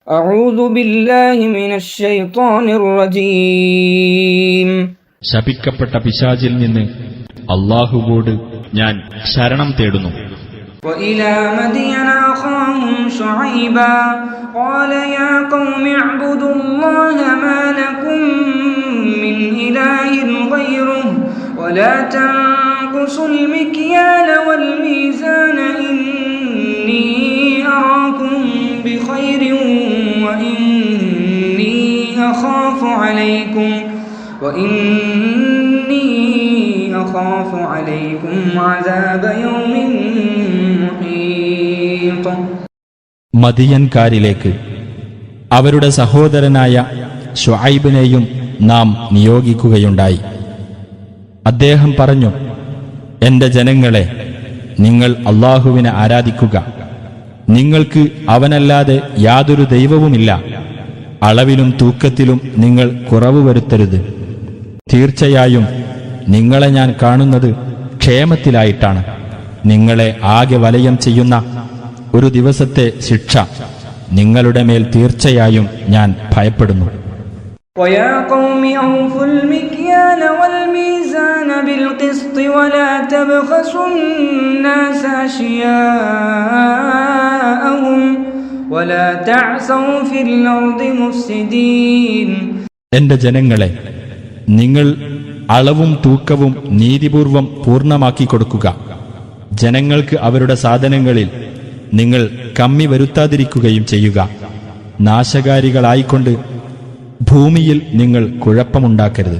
أعوذ بالله من الشيطان الرجيم. ശപിക്കപ്പെട്ട പിശാചിൽ നിന്ന് അല്ലാഹുവോട് ഞാൻ ശരണം തേടുന്നു. وإلى مدين أخاهم شعيبا قال يا قوم اعبدوا الله ما لكم من إله غيره ولا تنقصوا المكيال والميزان إني أراكم بخير وإني أخاف عليكم عذاب يوم محيط. മദിയൻകാരിലേക്ക് അവരുടെ സഹോദരനായ ശുഐബിനെയും നാം നിയോഗിക്കുകയുണ്ടായി. അദ്ദേഹം പറഞ്ഞു, എന്റെ ജനങ്ങളെ, നിങ്ങൾ അല്ലാഹുവിനെ ആരാധിക്കുക. നിങ്ങൾക്ക് അവനല്ലാതെ യാതൊരു ദൈവവുമില്ല. അളവിലും തൂക്കത്തിലും നിങ്ങൾ കുറവ് വരുത്തരുത്. തീർച്ചയായും നിങ്ങളെ ഞാൻ കാണുന്നത് ക്ഷേമത്തിലായിട്ടാണ്. നിങ്ങളെ ആകെ വലയം ചെയ്യുന്ന ഒരു ദിവസത്തെ ശിക്ഷ നിങ്ങളുടെ മേൽ തീർച്ചയായും ഞാൻ ഭയപ്പെടുന്നു. وَيَا قَوْمِ أَوْفُوا الْمِكْيَالَ وَالْمِيزَانَ بِالْقِسْطِ وَلَا تَبْخَسُوا النَّاسَ أَشْيَاءَهُمْ وَلَا تَعْثَوْا فِي الْأَرْضِ مُفْسِدِينَ. എന്റെ ജനങ്ങളെ, നിങ്ങൾ അളവും തൂക്കവും നീതിപൂർവം പൂർണ്ണമാക്കി കൊടുക്കുക. ജനങ്ങൾക്ക് അവരുടെ സാധനങ്ങളിൽ നിങ്ങൾ കമ്മി വരുത്താതിരിക്കുകയും ചെയ്യുക. നാശകാരികളായിക്കൊണ്ട് ഭൂമിയിൽ നിങ്ങൾ കുഴപ്പമുണ്ടാക്കരുത്.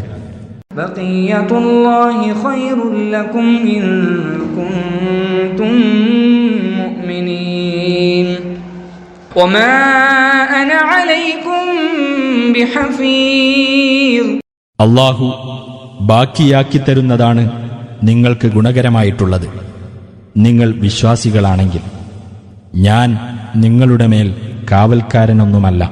ബഖിയത്തുല്ലാഹി ഖൈറുൽ ലക്കും ഇൻ കുൻതും മുഅ്മിനീൻ വമാ അന അലൈക്കും ബിഹഫീസ്. അല്ലാഹു ബാക്കിയാക്കി തരുന്നതാണ് നിങ്ങൾക്ക് ഗുണകരമായിട്ടുള്ളത്, നിങ്ങൾ വിശ്വാസികളാണെങ്കിൽ. ഞാൻ നിങ്ങളുടെ മേൽ കാവൽക്കാരനൊന്നുമല്ല.